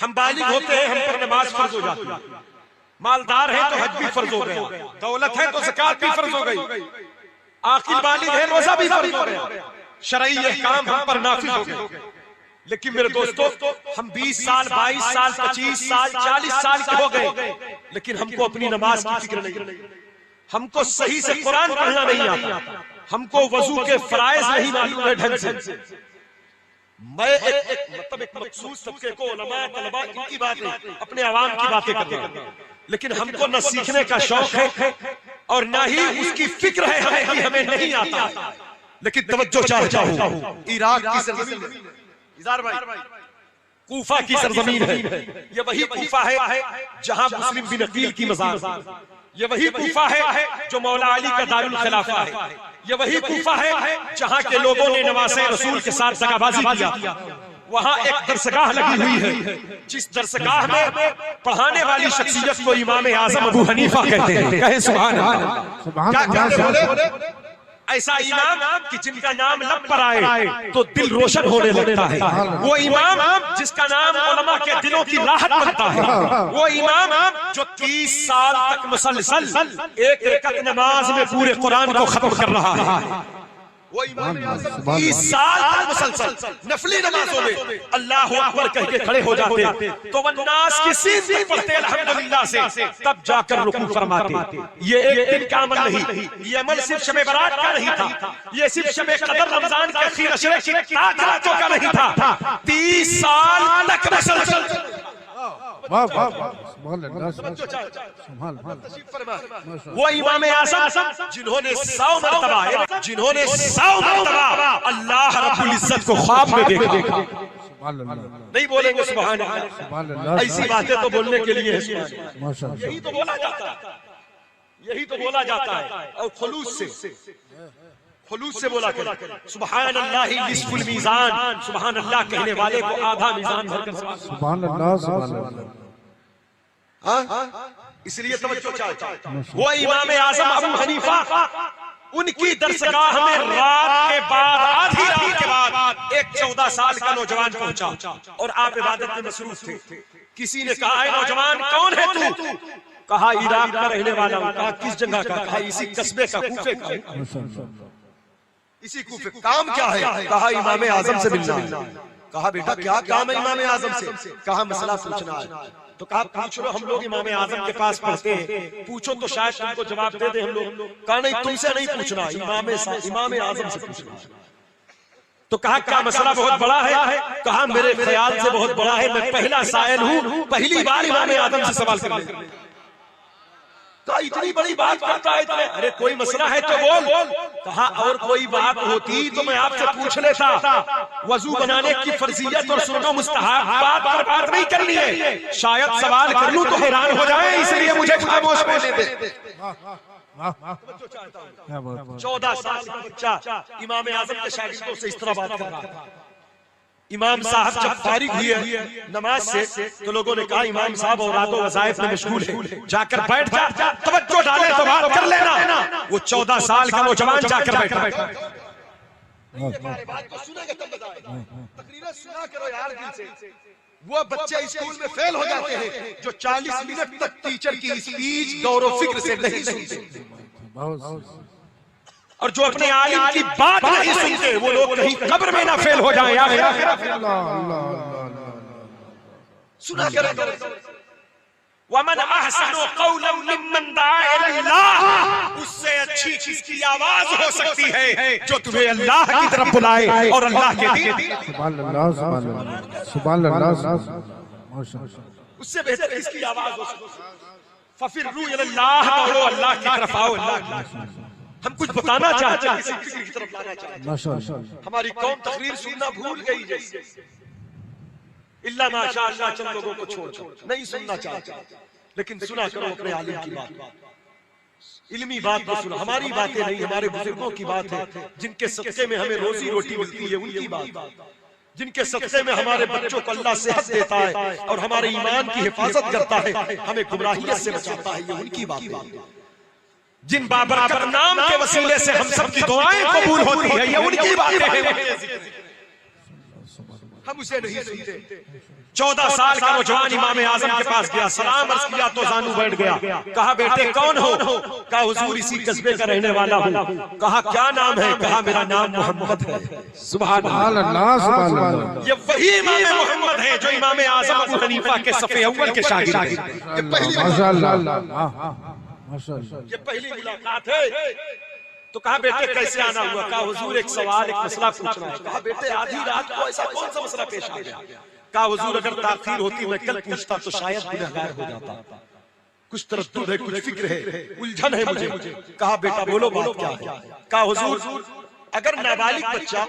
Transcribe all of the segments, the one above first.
हम बालिग होते हैं, हम पर नमाज फर्ज हो जाती है, मालदार है तो हज भी फर्ज हो गया, दौलत है तो ज़कात भी फर्ज हो गई, आकिल बालिग है रोजा भी फर्ज हो गया, शरई अहकाम हम पर नाफिज हो गए। लेकिन मेरे दोस्तों, हम 20 साल 22 साल 25 साल 40 साल के हो गए, लेकिन हमको अपनी नमाज की फिक्र नहीं, हमको सही से कुरान पढ़ना नहीं आता, हमको वजू के फराइज नहीं मालूम है ढंग से। मैं एक मखसूस तबके को उलमा तलबा इनकी बात नहीं, अपने आवाम की बातें करते हैं, लेकिन हमको न सीखने का शौक है और न ही उसकी फिक्र है हमें कि हमें नहीं आता। लेकिन तवज्जो चाहता हूं, इराक की सरजमीन कूफा की सरजमीन है, ये वही कूफा है जहां मुस्लिम बिन अकील की मज़ार, ये वही कूफा है जो मौला अली का दारुल खिलाफा है, ये वही कूफा है जहां के लोगों ने नवासे रसूल के साथ दगाबाजी किया। वहां एक दरसगाह लगी हुई है, जिस दरसगाह में पढ़ाने वाली शख्सियत को इमाम आजम अबू हनीफा कहते हैं। कहें सुभान अल्लाह। ऐसा इमाम कि जिनका नाम लब पर आए तो दिल रोशन होने लगता है, वो इमाम जिसका नाम उलमा के दिलों की राहत बनता है, वो इमाम जो 30 साल तक मुसलसल एक रकअत नमाज में पूरे कुरान को खत्म कर रहा है। वो इमाम 30 साल तक मुसलसल नफली नमाजों में अल्लाह अकबर कह के खड़े हो जाते, तो वन्नास की सीध भी पढ़ते अल्हम्दुलिल्लाह से, तब जाकर रुकू फरमाते। ये एक दिन का अमल नहीं, ये अमल सिर्फ शब बरात का नहीं था, ये सिर्फ शब कदर रमजान के आखिर अशरे की रातों का नहीं था, 30 साल तक मुसलसल। वो इमाम आज़म जिन्होंने 100 मरतबा अल्लाह रब्बुल इज्जत को ख्वाब में देखा। नहीं बोलेंगे सुभान अल्लाह, ऐसी बातें तो बोलने के लिए है, यही तो बोला जाता है, यही तो बोला जाता है, और खुलूस से बोला करें सुभान अल्लाह निस्फुल मीज़ान, सुभान अल्लाह कहने वाले को आधा मीज़ान भरकर सुभान अल्लाह सुभान अल्लाह। इसलिए तवज्जो चाहिए। वो इमाम आज़म अबू हनीफा, उनकी दरसगाह में रात के बाद, आधी रात के बाद एक 14 साल का नौजवान पहुंचा और आप इबादत में मसरूफ थे। किसी ने कहा, नौजवान कौन है तू? कहा इराक का रहने वाला हूं। कहा किस जगह का? कहा इसी कस्बे का, कूफे का। इसी कूफे। काम क्या है? कहा इमाम आज़म से मिलना। कहा बेटा क्या काम है इमाम आज़म से? कहा मसला पूछना है। तो कहा पूछ लो, हम लोग इमाम आज़म के पास पढ़ते हैं, पूछो तो शायद तुमको जवाब दे दे हम लोग। कहा नहीं, तुमसे नहीं पूछना, इमाम आज़म से पूछना। तो कहा क्या मसला बहुत बड़ा है? कहा मेरे ख्याल से बहुत बड़ा है, मैं पहला साइल हूँ, पहली बार इमाम आज़म से सवाल कर रहा हूं। कहा इतनी बड़ी बात करता है तुम्हें? अरे कोई मसला है तो बोल। कहा और कोई बात होती तो मैं आपसे पूछ लेता। वजू बनाने की फर्जियत और सुन्नत मुस्तहब बात नहीं करनी है, शायद सवाल कर लूं तो हैरान हो जाए, इसलिए मुझे खामोश होने दे। 14 साल का बच्चा इमाम आज़म के शागिर्दों से इस तरह बात कर रहा था। इमाम साहब जब फारिग हुए नमाज से, तो लोगों ने कहा इमाम साहब औरातों वज़ाइफ में मशगूल है, जाकर बैठ जा, तवज्जो डाले तो बात कर लेना। वो 14 साल का नौजवान जाकर बैठा। वो बच्चे स्कूल में फेल हो जाते हैं जो 40 मिनट तक टीचर की स्पीच गौर व फिक्र से नहीं सुनते, और जो अपने आलिम की बात नहीं सुनते, वो लोग कहीं कब्र में ना फेल हो जाएं। सुना करें। वमन अहसनु क़ौलन मिम्मन दआ इलल्लाह, उससे अच्छी किसकी आवाज हो सकती है जो तुम्हें अल्लाह की तरफ बुलाए और अल्लाह के दीन। सुभान अल्लाह सुभान अल्लाह। उससे बेहतर किसकी आवाज हो सकती है? फफिर्रू इलल्लाह, दौड़ो अल्लाह की तरफ आओ। अल्लाह हम कुछ बताना चाहते हैं, किसी फिक्र की तरफ लाना चाहते हैं। हमारी कौम तकरीर सुनना भूल गई जैसे, इल्ला माशाअल्लाह चंद लोगों को छोड़ नहीं सुनना चाहते, लेकिन सुना करो अपने आलिम की बात, इल्मी बात को सुनो। हमारी बातें नहीं, हमारे बुजुर्गों की बात है, जिनके सदक़े में हमें रोजी रोटी मिलती है, उनकी बात, जिनके सदक़े में हमारे बच्चों को अल्लाह सेहत देता है और हमारे ईमान की हिफाजत करता है, हमें गुमराहियत से बचाता है, ये उनकी बात है। जिन बाबरकत नाम के वसीले से हम सब की दुआएं कबूल होती है, ये उनकी बातें हैं। हम उसे नहीं सुनते। 14 साल का नौजवान इमाम आजम के पास गया, सलाम अर्ज किया तो जानू बैठ गया। कहा बेटे कौन हो? कहा हुजूर इसी कस्बे का रहने वाला हूँ। कहा क्या नाम है? कहा मेरा नाम मोहम्मद है। सुभान अल्लाह। ये वही इमाम मोहम्मद है जो इमाम आजम अबू हनीफा के सफ़े अव्वल के शागिर्द हैं। ये पहली मुलाकात है। तो कहा बेटे कैसे आना हुआ? कहा हुजूर एक सवाल, एक मसला पूछना है। कहा बेटे आधी रात को ऐसा कौन सा मसला पेश आ गया? कहा हुजूर अगर ताखीर होती मैं कल पूछता तो शायद गुनहगार हो जाता। कुछ तरद्दुद है, कुछ फिक्र है, उलझन है मुझे। कहा बेटा बोलो बात क्या है? कहा हुजूर अगर नाबालिग बच्चा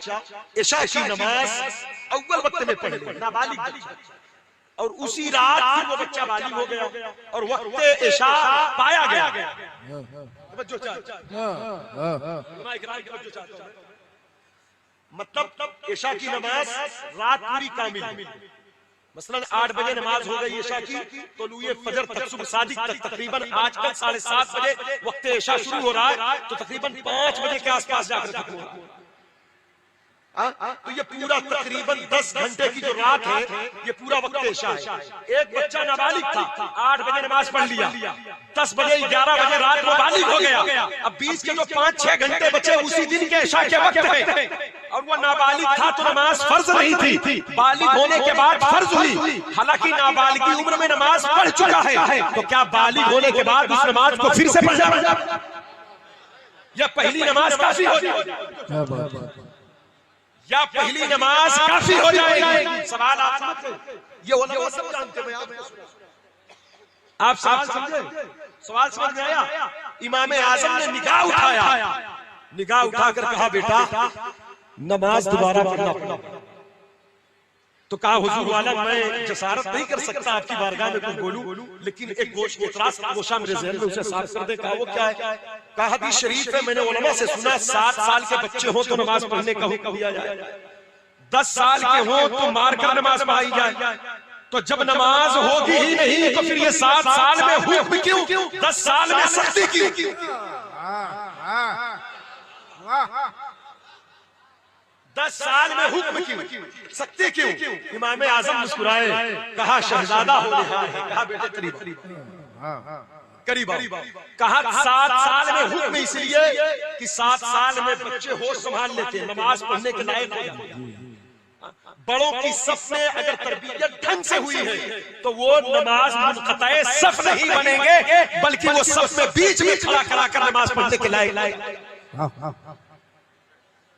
इशा की नमाज अव्वल वक्त में पढ़े, नाबालिग बच्चा, और उसी रात फिर वो बच्चा बालिग हो गया और वक्त इशा पाया गया, मतलब इशा की नमाज रात पूरी कामिल, मसलन 8 बजे नमाज हो गई इशा की, तो लुए फजर तक सुबह सादिक तक तकरीबन आजकल 7:30 बजे वक्त इशा शुरू हो रहा है, तो तकरीबन 5 बजे के आसपास जाकर खत्म हो रहा है। तो ये पूरा तकरीबन 10 घंटे की जो रात है, ये पूरा वक्त इशा है। एक बच्चा नाबालिग था, 8 बजे नमाज पढ़ लिया, 10 बजे 11 बजे रात में बालिग हो गया। अब बीच के जो 5-6 घंटे बचे उसी दिन के इशा के वक्त है, और वो नाबालिग था तो नमाज फर्ज नहीं थी, बालिग होने के बाद फर्ज हुई। हालांकि नाबालिग की उम्र में नमाज पढ़ चुका है, तो क्या बालिग होने के बाद उस नमाज को फिर से पढ़ना? या पहली नमाज काफी हो जाएगी? या पहली नमाज काफी हो जाएगी? सवाल आप समझते? ये उलमा सब जानते हैं। आप सवाल समझे? सवाल समझ में आया? इमाम आजम ने निगाह उठाया, निगाह उठाकर कहा बेटा नमाज दोबारा पढ़ना पड़ेगा। तो कहा हुजूर वाला मैं जसारत नहीं कर सकता आपकी बारगाह में कुछ बोलूं, लेकिन एक गोशा मेरे ज़हन में उसे साफ कर दे। कहा वो क्या है? कहा हदीस शरीफ है, मैंने उलमा से सुना 7 साल के बच्चे हो तो नमाज पढ़ने का हुक्म दिया जाए, 10 साल के हो तो मारकर नमाज पढ़ाई जाए। तो जब नमाज होगी ही नहीं तो फिर ये 7 साल में हुक्म क्यों? 10 साल में सख्ती क्यों? 10 साल में हुक्म क्यों, सख्ती क्यों? इमाम आजम मुस्कुराए, कहा शहजादा हो रहा है। कहा बेटे करीब कहा 7 साल में हुक्म इसलिए कि 7 साल में बच्चे होश संभाल लेते हैं, नमाज पढ़ने के लायक हो जाते हैं। बड़ों की सफ में अगर तरबियत ढंग से हुई है तो वो नमाज मुनक़ता सफ नहीं बनेंगे, बल्कि वो सफ में बीच में खड़ा कर नमाज पढ़ने के लायक।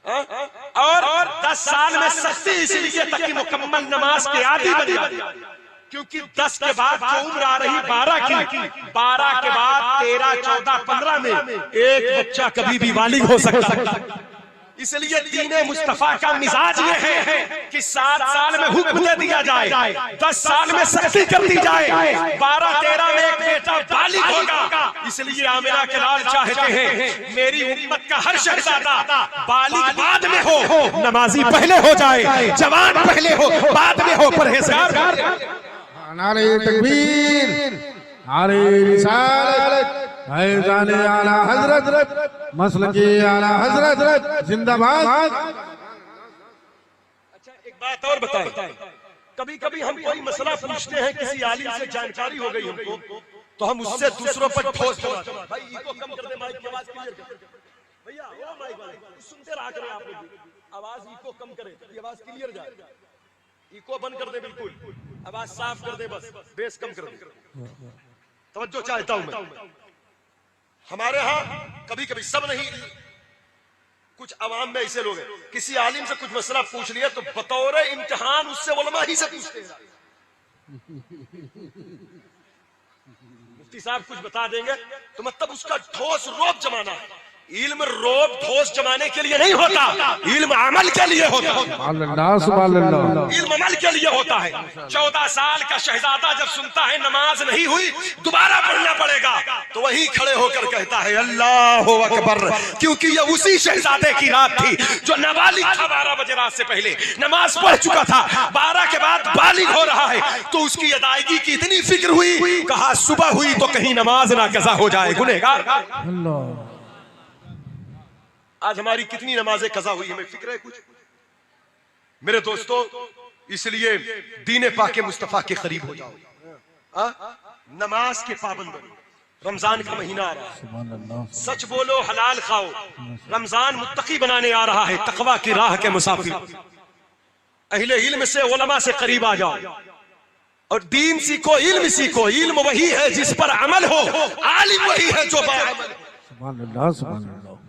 और 10 साल में सख्ती इसलिए ताकि मुकम्मल नमाज के आदी बन जाए, क्योंकि 10 के बाद जो उम्र आ रही 12 की, 12 के बाद 13, 14, 15 में एक बच्चा कभी भी बालिग हो सकता है। इसलिए दीने मुस्तफा का मिजाज ये है कि 7 साल में हुक्म दे दिया जाए, 10 साल में सख्ती कर दी जाए, 12-13 में एक बेटा बालिग होगा। इसलिए आमिना के लाल चाहते हैं मेरी उम्मत का हर शहजादा बालिग बाद में हो, नमाजी पहले हो जाए, जवान पहले हो, बाद में हो परहेजगार। नारे तकबीर, नारे रिसालत, फैज़ान आला हजरत, मसलकी आला हजरत जिंदाबाद। अच्छा एक बात और बताएं, कभी कभी हम कोई मसला पूछते हैं, किसी आलिम से जानकारी हो गई हमको, तो हम उससे दूसरों पर ठोस जवाब, भाई इको कम कर दे, माइक की आवाज क्लियर कर दे, भैया वो माइक वाले सुनते रहा करें, आप लोग आवाज इको कम करें, ये आवाज क्लियर जाए, इको बंद कर दे, बिल्कुल आवाज साफ कर दे, बस बेस कम कर दे। तवज्जो चाहता हूं मैं। हमारे यहाँ कभी कभी सब नहीं, कुछ अवाम में ऐसे लोग हैं, किसी आलिम से कुछ मसला पूछ लिया तो बतौर इम्तिहान उससे उलमा ही से पूछते हैं। मुफ्ती साहब कुछ बता देंगे तो मतलब उसका ठोस रोब जमाना है। इल्म रोब ठोस जमाने के लिए नहीं होता, इल्म अमल के लिए होता है। इल्म अमल के लिए होता है। 14 साल का शहजादा जब सुनता है नमाज नहीं हुई, दोबारा पढ़ना पड़ेगा, तो वही खड़े होकर कहता है अल्लाहु अकबर, क्योंकि ये उसी शहजादे की रात थी जो नाबालिग था। 12 बजे रात से पहले नमाज पढ़ चुका था, 12 के बाद बालिग हो रहा है, तो उसकी अदायगी की इतनी फिक्र हुई, कहा सुबह हुई तो कहीं नमाज ना कज़ा हो जाए, गुनहगार। आज हमारी कितनी नमाजें कज़ा हुई, हमें फिक्र है कुछ? मेरे दोस्तों, इसलिए दीन पाके मुस्तफा के करीब हो जाओ। नमाज के पाबंद बनो। रमजान का महीना आ रहा है, सच बोलो, हलाल खाओ। रमजान मुत्तकी बनाने आ रहा है, तकवा की राह के मुसाफिर। अहले इल्म से, उलमा से करीब आ जाओ और दीन सीखो, इल्म सीखो। इल्म वही है जिस पर अमल हो, आलिम वही है जो बाअमल हो।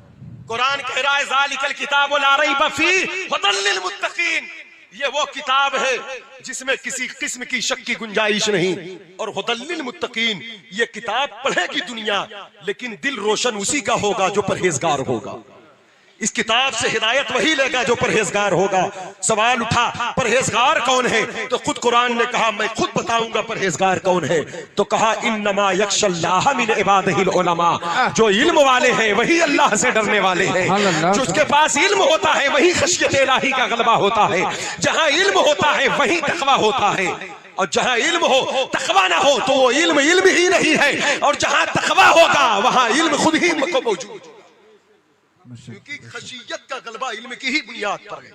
कुरान कह रहा है ज़ालिकल किताबु ला रैब फीह हुदल लिल मुत्तकीन। ये वो किताब है जिसमें किसी किस्म की शक की गुंजाइश नहीं। और हुदल लिल मुत्तकीन, ये किताब पढ़ेगी दुनिया, लेकिन दिल रोशन उसी का होगा जो परहेजगार होगा। इस किताब से हिदायत वही लेगा जो परहेजगार होगा। सवाल उठा परहेजगार कौन है, तो खुद कुरान ने कहा मैं खुद बताऊंगा परहेजगार कौन है। तो कहा इन्नमा यख्शल्लाह मिन इबादिहिल उलमा, जो इल्म वाले हैं वही अल्लाह से डरने वाले हैं। जो उसके पास इल्म होता है वही खशियत इलाही का गलबा होता है। जहां इल्म होता है वही तकवा होता है, और जहां इल्म हो तकवा ना हो तो वो इल्म ही नहीं है। और जहां तकवा होगा वहां इल्म खुद ही मौजूद, क्योंकि खशियत का गलबा इल्म की ही बुनियाद पर है।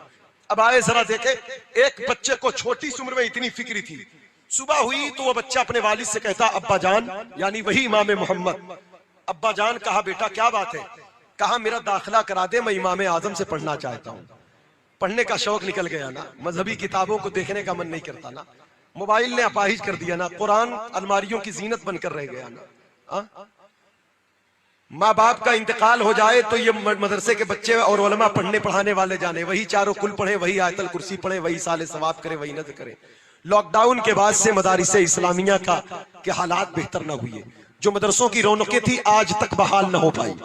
अब आए जरा देखे, एक बच्चे को छोटी सी उम्र में इतनी फिक्री थी। सुबह हुई तो वो बच्चा अपने वालिद से कहता अब्बा जान, यानी वही इमाम मोहम्मद, अब्बा जान। कहा बेटा क्या बात है? कहा मेरा दाखिला करा दे, मैं इमाम आजम से पढ़ना चाहता हूँ। पढ़ने का शौक निकल गया ना, मजहबी किताबों को देखने का मन नहीं करता ना, मोबाइल ने अपाहिज कर दिया ना, कुरान अलमारियों की जीनत बनकर रह गया ना। माँ बाप का इंतकाल हो जाए तो ये मदरसे के बच्चे और उलमा पढ़ने पढ़ाने वाले जाने, वही चारों कुल पढ़े, वही आयतल कुर्सी पढ़े, वही साले सवाब करे, वही नज़र करे। लॉकडाउन के बाद से मदारिस इस्लामिया का के हालात बेहतर न हुए। जो मदरसों की रौनकें थी आज तक बहाल न हो पाई,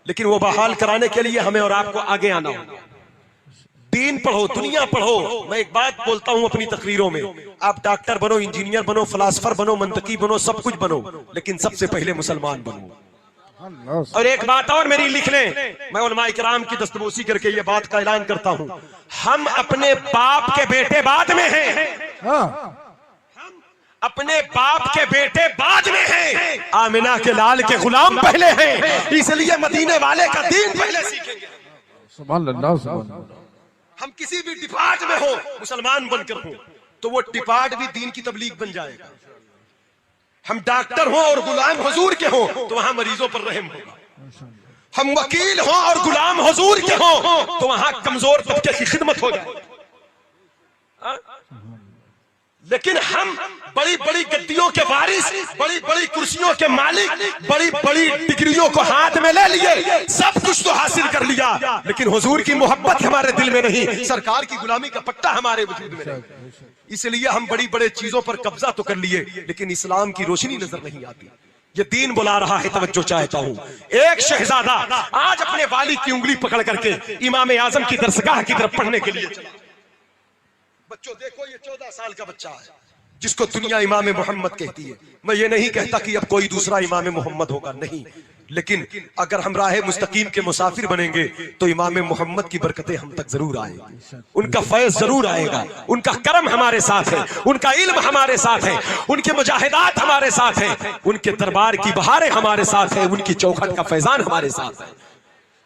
लेकिन वो बहाल कराने के लिए हमें और आपको आगे आना होगा। दीन पढ़ो, दुनिया पढ़ो। मैं एक बात बोलता हूं अपनी तकरीरों में, आप डॉक्टर बनो, इंजीनियर बनो, फिलासफर बनो, मंतकी बनो, सब कुछ बनो, लेकिन सबसे पहले मुसलमान बनो। और एक बात और मेरी लिख लें, मैं उलमा इकराम की दस्तबोसी करके ये बात का ऐलान करता हूं, हम अपने बाप के बेटे बाद में हैं। हम अपने बाप के बेटे बाद में हैं। आमिना के लाल के गुलाम पहले हैं, इसलिए मदीने वाले का दीन पहले सीखेंगे। सुभान अल्लाह, सुभान अल्लाह। हम किसी भी डिपार्ट में हो, मुसलमान बनकर हो, तो वो डिपार्ट भी दीन की तबलीग बन जाएगा। हम डॉक्टर हो और गुलाम हुजूर के हो तो वहां मरीजों पर रहम होगा। हम वकील हो और गुलाम हुजूर के हो तो वहां कमजोर तबके की खिदमत हो जाए। लेकिन हम बड़ी बड़ी गद्दियों के वारिस, बड़ी बड़ी कुर्सियों के मालिक, बड़ी बड़ी डिग्रियों को हाथ में ले लिए, सब कुछ तो हासिल कर लिया, लेकिन हुजूर की मोहब्बत हमारे दिल में नहीं, सरकार की गुलामी का पट्टा हमारे वजूद में नहीं। इसलिए हम बड़ी बड़े चीजों पर कब्जा तो कर लिए, लेकिन इस्लाम की रोशनी नजर नहीं आती। ये दीन बुला रहा है, तवज्जो चाहता हूँ। एक शहजादा आज अपने वालिद की उंगली पकड़ करके इमाम आजम की दरसगाह की तरफ पढ़ने के लिए चला। बच्चों देखो, ये 14 साल का बच्चा है जिसको दुनिया इमाम मोहम्मद कहती है। मैं ये नहीं कहता कि अब कोई दूसरा इमाम मोहम्मद होगा, नहीं, लेकिन अगर हम राह मुस्तकीम के मुसाफिर बनेंगे तो इमाम मोहम्मद की बरकतें हम तक जरूर आएगी, उनका फैज जरूर आएगा, उनका करम हमारे साथ है, उनका इल्म हमारे साथ है, उनके मुजाहिदात हमारे साथ है, उनके दरबार की बहारें हमारे साथ है, उनकी चौखट का फैजान हमारे साथ है।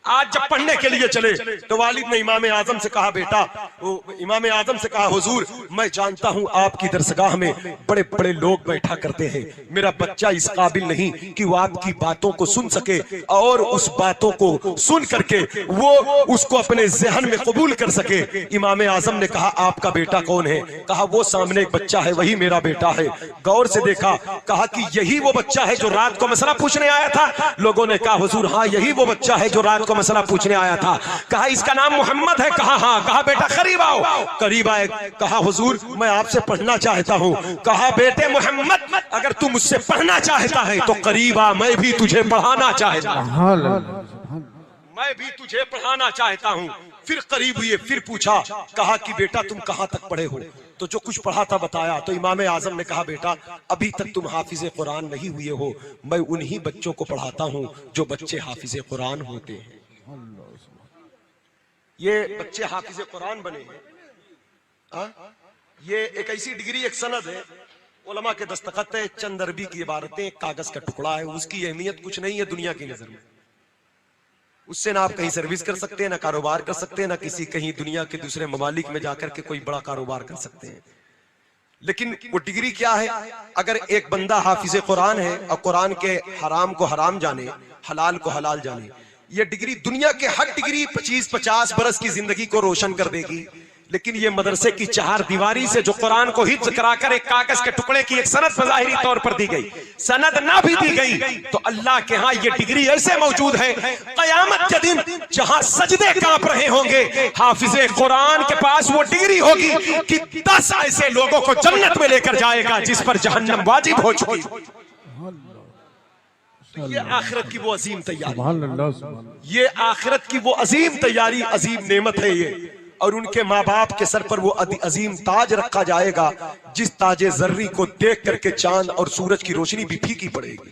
आज जब पढ़ने के लिए चले तो वालिद ने इमाम आजम से कहा, बेटा, इमाम आजम से कहा, हुजूर मैं जानता हूं आपकी दरसगाह में बड़े बड़े लोग बैठा करते हैं, मेरा बच्चा इस काबिल नहीं कि वो आपकी बातों को सुन सके और उस बातों को सुन करके वो उसको अपने जहन में कबूल कर सके। इमाम आजम ने कहा, आपका बेटा कौन है? कहा, वो सामने एक बच्चा है, वही मेरा बेटा है। गौर से देखा, कहा कि यही वो बच्चा है जो रात को मसला पूछने आया था। लोगों ने कहा, हुजूर हाँ यही वो बच्चा है जो रात को मसला पूछने आया था। कहा, इसका नाम मोहम्मद है? कहा हाँ। कहा, बेटा करीब आओ। करीब आए, कहा, हुजूर मैं आपसे पढ़ना चाहता हूँ। कहा, बेटे मोहम्मद, अगर तू मुझसे पढ़ना चाहता है तो करीब आ, मैं भी तुझे पढ़ाना चाहता हूँ, मैं भी तुझे पढ़ाना चाहता हूँ। फिर करीब हुए, फिर पूछा, कहा कि बेटा तुम कहाँ तक पढ़े हो? तो जो कुछ पढ़ा था बताया। तो इमाम आजम ने कहा, बेटा अभी तक तुम हाफिज कुरान नहीं हुए हो, मैं उन्हीं बच्चों को पढ़ाता हूँ जो बच्चे हाफिज कुरान होते हैं। ये बच्चे हाफिज कुरान बने हैं। ये एक ऐसी डिग्री, एक सनद है, उलमा के दस्तखत है, चंद अरबी की इबारतें, कागज का टुकड़ा है, उसकी अहमियत कुछ नहीं है दुनिया की नजर में। उससे ना आप कहीं सर्विस कर सकते हैं, ना कारोबार कर सकते हैं, ना किसी कहीं दुनिया के दूसरे ममालिक में जाकर के कोई बड़ा कारोबार कर सकते हैं। लेकिन वो डिग्री क्या है? अगर एक बंदा हाफिज कुरान है और कुरान के हराम को हराम जाने, हलाल को हलाल जाने, ये डिग्री दुनिया के हर डिग्री 25-50 बरस की जिंदगी को रोशन कर देगी। लेकिन ये मदरसे की चार दीवारी से जो कुरान को हिफ्ज कराकर एक कागज के टुकड़े की एक सनद बज़ाहिरी तौर पर दी गई, सनद ना भी दी गई तो अल्लाह के यहाँ ये डिग्री ऐसे मौजूद है, कयामत के दिन जहां सजदे कांप रहे होंगे, हाफिजे कुरान के पास वो डिग्री होगी कि 10 ऐसे लोगों को जन्नत में लेकर जाएगा जिस पर जहन्नम वाजिब हो चुकी। ये आखिरत की वो अजीम तैयारी, ये आखिरत की वो अजीम तैयारी, अजीम नेमत है ये। और उनके माँ बाप के सर पर वो अजीम ताज रखा जाएगा जिस ताजे जर्री को देख करके चांद और सूरज की रोशनी भी फीकी पड़ेगी।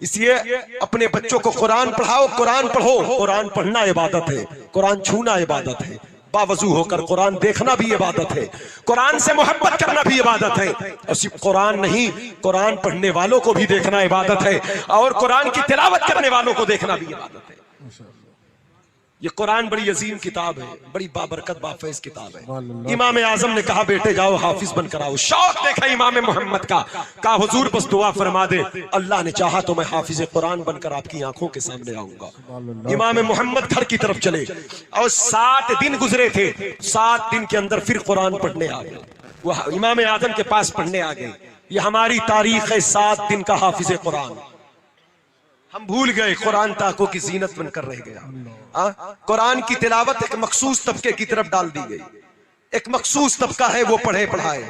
इसलिए अपने बच्चों को कुरान पढ़ाओ, कुरान पढ़ो। कुरान पढ़ना इबादत है, कुरान छूना इबादत है, बावजू होकर कुरान देखना भी इबादत है, कुरान से मोहब्बत करना भी इबादत है। और सिर्फ कुरान नहीं, कुरान पढ़ने वालों को भी देखना इबादत है, और कुरान की तिलावत करने वालों को देखना भी इबादत है। ये कुरान बड़ी अजीम किताब है, बड़ी बाबरकत बाफैज किताब है। इमाम आजम ने कहा बेटे जाओ हाफिज बनकर आओ। शौक देखा इमाम मोहम्मद का, कहा हुजूर बस दुआ फरमा दे, अल्लाह ने चाहा तो मैं हाफिज कुरान बनकर आपकी आंखों के सामने आऊंगा। इमाम मोहम्मद घर की तरफ चले और 7 दिन गुजरे थे। 7 दिन के अंदर फिर कुरान पढ़ने आ गए, वह इमाम आजम के पास पढ़ने आ गए। ये हमारी तारीख है, 7 दिन का हाफिज कुरान। हम भूल गए, कुरान ताकों की जीनत बनकर रह गया। कुरान की तिलावत एक मखसूस तबके की तरफ डाल दी गई। एक मखसूस तबका है वो पढ़े पढ़ाए,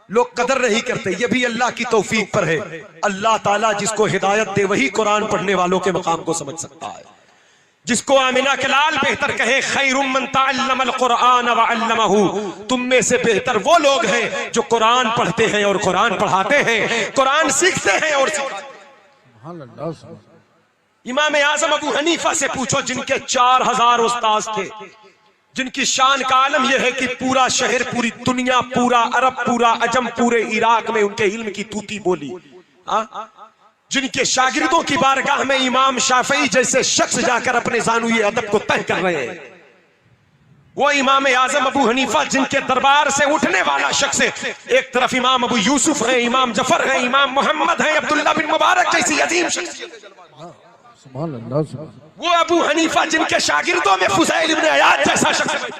लोग कदर नहीं करते। ये भी अल्लाह की तौफीक पर है। अल्लाह ताला जिसको हिदायत दे वही कुरान पढ़ने वालों के मकाम को समझ सकता है। जिसको आमिना के लाल बेहतर कहे, खैरुम मन तअल्लमल कुरान व अल्लमहु, तुम में से बेहतर वो लोग हैं जो कुरान पढ़ते हैं और कुरान पढ़ाते हैं, कुरान सीखते हैं और इमाम आजम अबू हनीफा से पूछो जिनके 4000 उस्ताद थे, जिनकी शान का आलम यह है कि पूरा शहर, पूरी दुनिया, पूरा अरब, पूरा अजम, पूरे इराक में उनके इल्म की तूती बोली। जिनके शागिर्दों की बारगाह में इमाम शाफई जैसे शख्स जाकर अपने ज़ानुए अदब को तय कर रहे हैं, वो इमाम आजम अबू हनीफा जिनके दरबार से उठने वाला शख्स है। एक तरफ इमाम अबू यूसुफ है, इमाम जफर है, इमाम मोहम्मद है, अब्दुल्ला बिन मुबारक जैसी अजीम शख्सियत। वो अबू हनीफा जिनके शागिर्दों में फुज़ैल इब्न अयाद जैसा शख्स है।